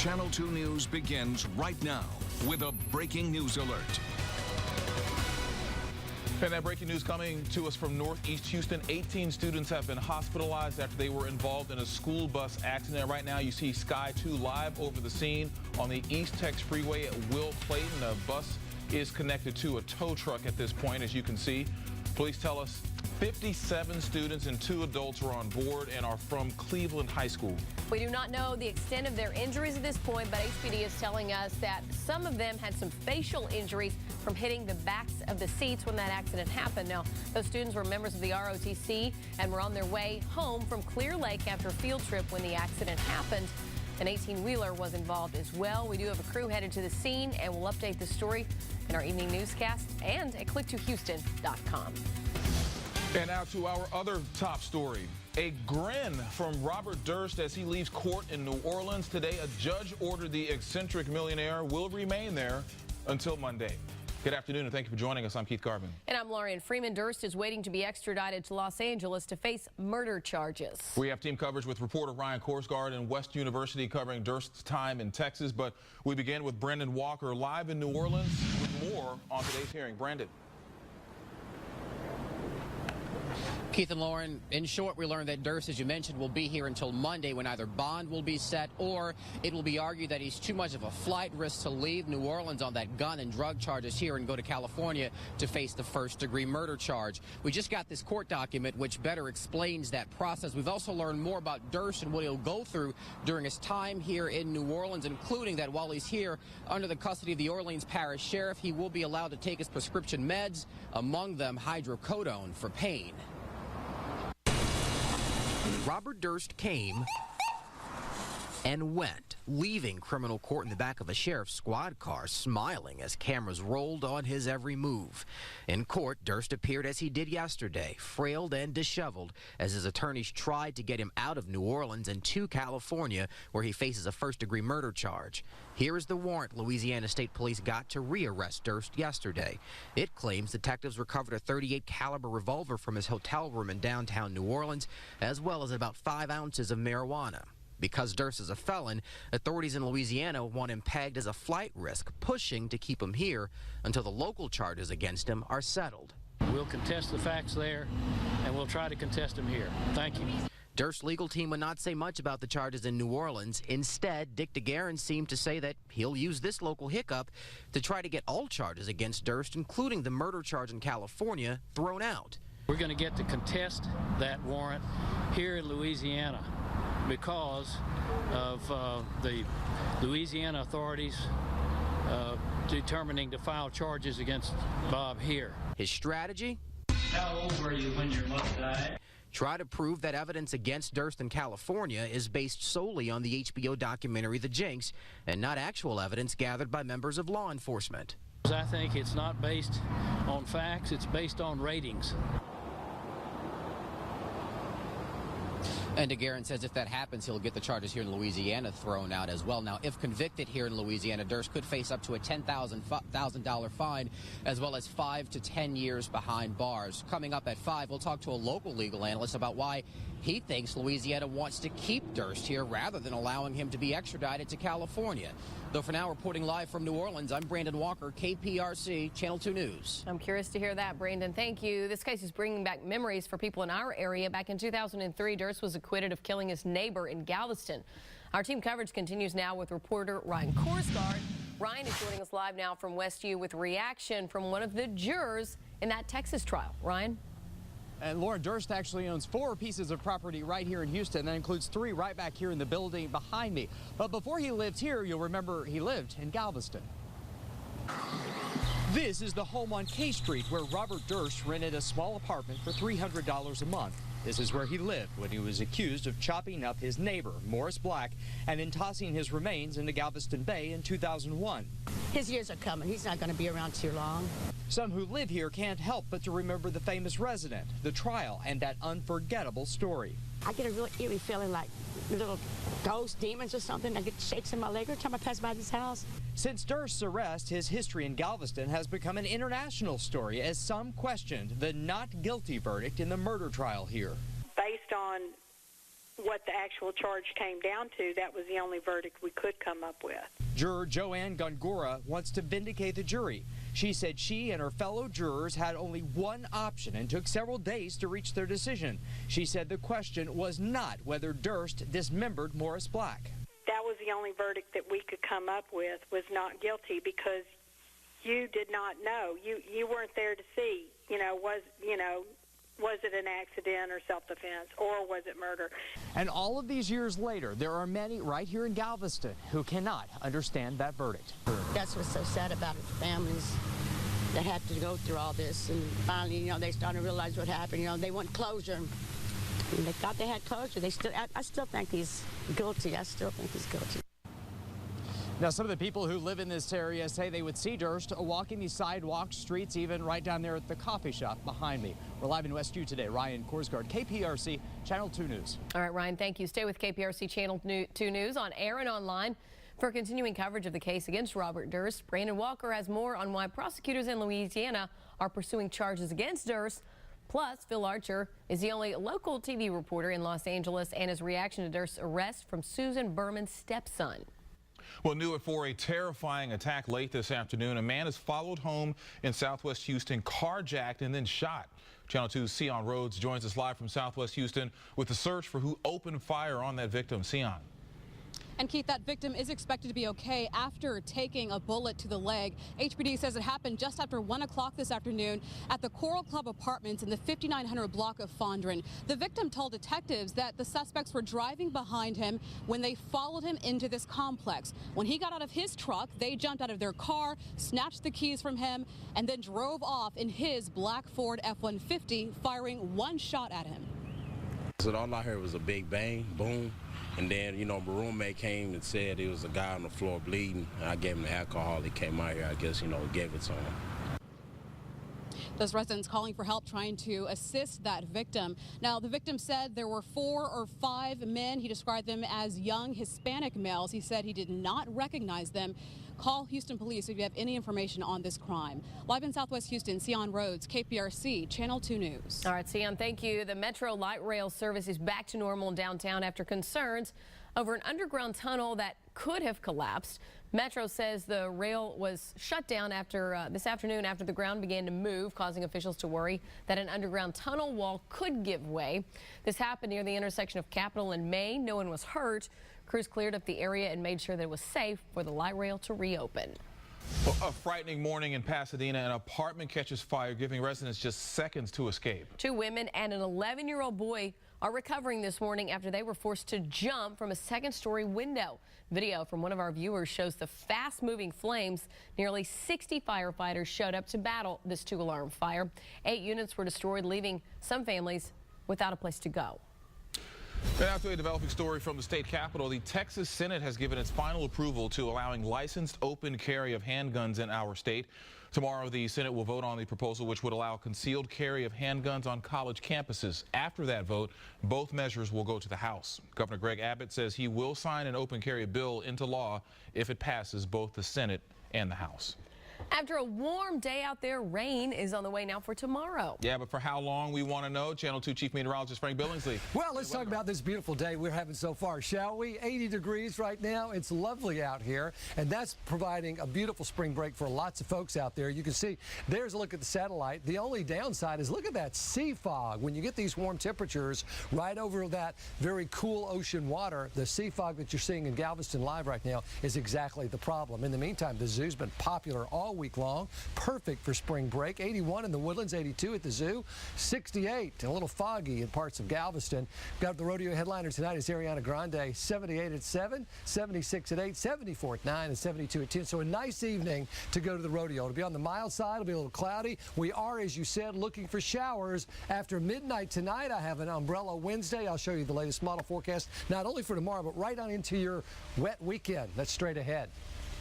Channel 2 News begins right now with a breaking news alert. And that breaking news coming to us from Northeast Houston. 18 students have been hospitalized after they were involved in a school bus accident. Right now you see Sky 2 live over the scene on the East Tex Freeway at Will Clayton. The bus is connected to a tow truck at this point, as you can see. Police tell us 57 students and 2 adults were on board and are from Cleveland High School. We do not know the extent of their injuries at this point, but HPD is telling us that some of them had some facial injuries from hitting the backs of the seats when that accident happened. Now, those students were members of the ROTC and were on their way home from Clear Lake after a field trip when the accident happened. An 18-wheeler was involved as well. We do have a crew headed to the scene, and we'll update the story in our evening newscast and at click2houston.com. And now to our other top story. A grin from Robert Durst as he leaves court in New Orleans today. A judge ordered the eccentric millionaire will remain there until Monday. Good afternoon, and thank you for joining us. I'm Keith Garvin. And I'm Lauren Freeman. Durst is waiting to be extradited to Los Angeles to face murder charges. We have team coverage with reporter Ryan Korsgaard in West University covering Durst's time in Texas. But we begin with Brandon Walker live in New Orleans with more on today's hearing. Brandon. Keith and Lauren, in short, we learned that Durst, as you mentioned, will be here until Monday when either bond will be set or it will be argued that he's too much of a flight risk to leave New Orleans on that gun and drug charges here and go to California to face the first-degree murder charge. We just got this court document which better explains that process. We've also learned more about Durst and what he'll go through during his time here in New Orleans, including that while he's here under the custody of the Orleans Parish Sheriff, he will be allowed to take his prescription meds, among them hydrocodone for pain. Robert Durst came and went, leaving criminal court in the back of a sheriff's squad car, smiling as cameras rolled on his every move. In court, Durst appeared as he did yesterday, frail and disheveled, as his attorneys tried to get him out of New Orleans and to California, where he faces a first-degree murder charge. Here is the warrant Louisiana State Police got to rearrest Durst yesterday. It claims detectives recovered a .38 caliber revolver from his hotel room in downtown New Orleans, as well as about 5 ounces of marijuana. Because Durst is a felon, authorities in Louisiana want him pegged as a flight risk, pushing to keep him here until the local charges against him are settled. We'll contest the facts there, and we'll try to contest them here. Thank you. Durst's legal team would not say much about the charges in New Orleans. Instead, Dick DeGuerin seemed to say that he'll use this local hiccup to try to get all charges against Durst, including the murder charge in California, thrown out. We're going to get to contest that warrant here in Louisiana because of the Louisiana authorities determining to file charges against Bob here. His strategy? How old were you when your mother died? Try to prove that evidence against Durst in California is based solely on the HBO documentary The Jinx and not actual evidence gathered by members of law enforcement. I think it's not based on facts, it's based on ratings. And DeGuerin says if that happens, he'll get the charges here in Louisiana thrown out as well. Now, if convicted here in Louisiana, Durst could face up to a $10,000 fine, as well as 5 to 10 years behind bars. Coming up at 5, we'll talk to a local legal analyst about why he thinks Louisiana wants to keep Durst here rather than allowing him to be extradited to California. Though for now, reporting live from New Orleans, I'm Brandon Walker, KPRC, Channel 2 News. I'm curious to hear that, Brandon. Thank you. This case is bringing back memories for people in our area. Back in 2003, Durst was acquitted of killing his neighbor in Galveston. Our team coverage continues now with reporter Ryan Korsgaard. Ryan is joining us live now from West U with reaction from one of the jurors in that Texas trial. Ryan? And Lauren, Durst actually owns 4 pieces of property right here in Houston. That includes 3 right back here in the building behind me. But before he lived here, you'll remember he lived in Galveston. This is the home on K Street where Robert Durst rented a small apartment for $300 a month. This is where he lived when he was accused of chopping up his neighbor, Morris Black, and then tossing his remains into Galveston Bay in 2001. His years are coming. He's not going to be around too long. Some who live here can't help but to remember the famous resident, the trial, and that unforgettable story. I get a real eerie feeling like little ghost demons or something. I get shakes in my leg every time I pass by this house. Since Durst's arrest, his history in Galveston has become an international story as some questioned the not guilty verdict in the murder trial here. Based on what the actual charge came down to, that was the only verdict we could come up with. Juror Joanne Gongora wants to vindicate the jury. She said she and her fellow jurors had only one option and took several days to reach their decision. She said the question was not whether Durst dismembered Morris Black. That was the only verdict that we could come up with, was not guilty, because you did not know. You weren't there to see, was it an accident or self-defense, or was it murder? And all of these years later, there are many right here in Galveston who cannot understand that verdict. That's what's so sad about it, families that had to go through all this. And finally, they started to realize what happened. They want closure. And they thought they had closure. I still think he's guilty. I still think he's guilty. Now, some of the people who live in this area say they would see Durst walking these sidewalks, streets, even right down there at the coffee shop behind me. We're live in West U today. Ryan Korsgaard, KPRC, Channel 2 News. All right, Ryan, thank you. Stay with KPRC Channel 2 News on air and online for continuing coverage of the case against Robert Durst. Brandon Walker has more on why prosecutors in Louisiana are pursuing charges against Durst. Plus, Phil Archer is the only local TV reporter in Los Angeles, and his reaction to Durst's arrest from Susan Berman's stepson. Well, new at 4, a terrifying attack late this afternoon. A man is followed home in Southwest Houston, carjacked, and then shot. Channel 2's Sion Rhodes joins us live from Southwest Houston with the search for who opened fire on that victim. Sion. And Keith, that victim is expected to be okay after taking a bullet to the leg. HPD says it happened just after 1 o'clock this afternoon at the Coral Club Apartments in the 5900 block of Fondren. The victim told detectives that the suspects were driving behind him when they followed him into this complex. When he got out of his truck, they jumped out of their car, snatched the keys from him, and then drove off in his black Ford F-150, firing one shot at him. So all I heard was a big bang, boom. And then, my roommate came and said there was a guy on the floor bleeding. And I gave him the alcohol. He came out here, I guess, gave it to him. Those residents calling for help, trying to assist that victim. Now, the victim said there were 4 or 5 men. He described them as young Hispanic males. He said he did not recognize them. Call Houston Police if you have any information on this crime. Live in Southwest Houston, Sion Rhodes, KPRC, Channel 2 News. All right, Sion, thank you. The Metro light rail service is back to normal in downtown after concerns over an underground tunnel that could have collapsed. Metro says the rail was shut down this afternoon after the ground began to move, causing officials to worry that an underground tunnel wall could give way. This happened near the intersection of Capitol and Main. No one was hurt. Crews cleared up the area and made sure that it was safe for the light rail to reopen. Well, a frightening morning in Pasadena. An apartment catches fire, giving residents just seconds to escape. 2 women and an 11-year-old boy are recovering this morning after they were forced to jump from a second-story window. Video from one of our viewers shows the fast-moving flames. Nearly 60 firefighters showed up to battle this 2-alarm fire. 8 units were destroyed, leaving some families without a place to go. And after a developing story from the state capitol, the Texas Senate has given its final approval to allowing licensed open carry of handguns in our state. Tomorrow, the Senate will vote on the proposal, which would allow concealed carry of handguns on college campuses. After that vote, both measures will go to the House. Governor Greg Abbott says he will sign an open carry bill into law if it passes both the Senate and the House. After a warm day out there, rain is on the way now for tomorrow. Yeah, but for how long, we want to know. Channel 2 Chief Meteorologist Frank Billingsley. Well, let's talk about this beautiful day we're having so far, shall we? 80 degrees right now. It's lovely out here, and that's providing a beautiful spring break for lots of folks out there. You can see there's a look at the satellite. The only downside is look at that sea fog. When you get these warm temperatures right over that very cool ocean water, the sea fog that you're seeing in Galveston Live right now is exactly the problem. In the meantime, the zoo's been popular all week long. Perfect for spring break. 81 in the Woodlands, 82 at the zoo, 68 and a little foggy in parts of Galveston. Got the rodeo headliner tonight is Ariana Grande, 78 at 7, 76 at 8, 74 at 9, and 72 at 10. So a nice evening to go to the rodeo. It'll be on the mild side. It'll be a little cloudy. We are, as you said, looking for showers after midnight tonight. I have an umbrella Wednesday. I'll show you the latest model forecast, not only for tomorrow, but right on into your wet weekend. That's straight ahead.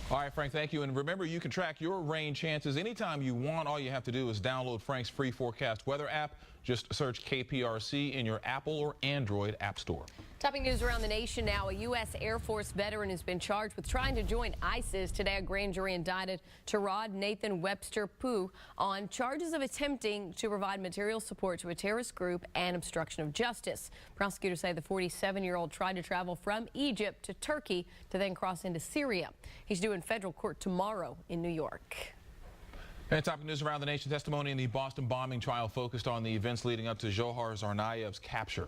All right, Frank, thank you. And remember, you can track your rain chances anytime you want. All you have to do is download Frank's free forecast weather app. Just search KPRC in your Apple or Android app store. Topping news around the nation now. A U.S. Air Force veteran has been charged with trying to join ISIS. Today, a grand jury indicted Tarad Nathan Webster Pugh on charges of attempting to provide material support to a terrorist group and obstruction of justice. Prosecutors say the 47-year-old tried to travel from Egypt to Turkey to then cross into Syria. He's due in federal court tomorrow in New York. And top news around the nation. Testimony in the Boston bombing trial focused on the events leading up to Zohar Tsarnaev's capture.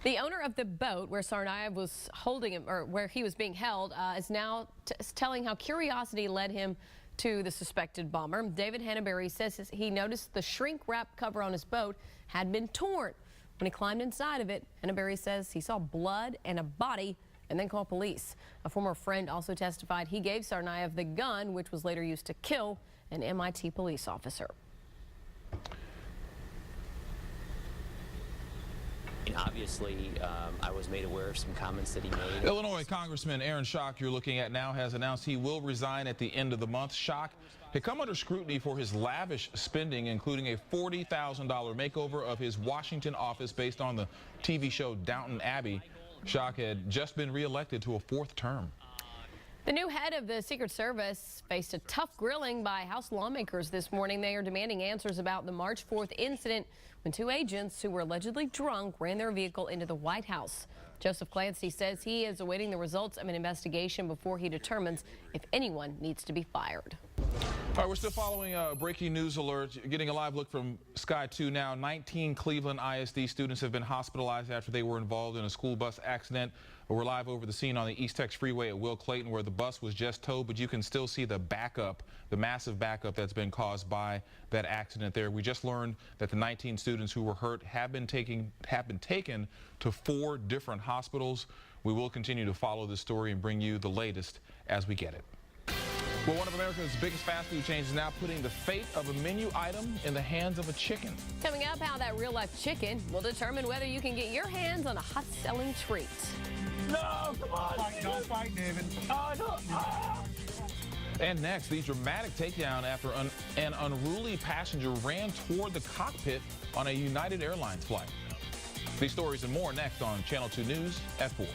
The owner of the boat where Tsarnaev was holding him, or where he was being held, is now telling how curiosity led him to the suspected bomber. David Hannaberry says he noticed the shrink wrap cover on his boat had been torn. When he climbed inside of it, Hannaberry says he saw blood and a body and then called police. A former friend also testified he gave Tsarnaev the gun, which was later used to kill an MIT police officer. Obviously, I was made aware of some comments that he made. Illinois Congressman Aaron Schock, you're looking at now, has announced he will resign at the end of the month. Schock had come under scrutiny for his lavish spending, including a $40,000 makeover of his Washington office based on the TV show Downton Abbey. Schock had just been reelected to a fourth term. The new head of the Secret Service faced a tough grilling by House lawmakers this morning. They are demanding answers about the March 4th incident when two agents who were allegedly drunk ran their vehicle into the White House. Joseph Clancy says he is awaiting the results of an investigation before he determines if anyone needs to be fired. All right, we're still following a breaking news alert. Getting a live look from Sky 2 now. 19 Cleveland ISD students have been hospitalized after they were involved in a school bus accident. We're live over the scene on the East Tex Freeway at Will Clayton, where the bus was just towed, but you can still see the backup, the massive backup that's been caused by that accident there. We just learned that the 19 students who were hurt have been taken to 4 different hospitals. We will continue to follow this story and bring you the latest as we get it. Well, one of America's biggest fast food chains is now putting the fate of a menu item in the hands of a chicken. Coming up, how that real-life chicken will determine whether you can get your hands on a hot-selling treat. No, come on. Don't fight, David. Oh, no. Ah. And next, the dramatic takedown after an unruly passenger ran toward the cockpit on a United Airlines flight. These stories and more next on Channel 2 News at 4.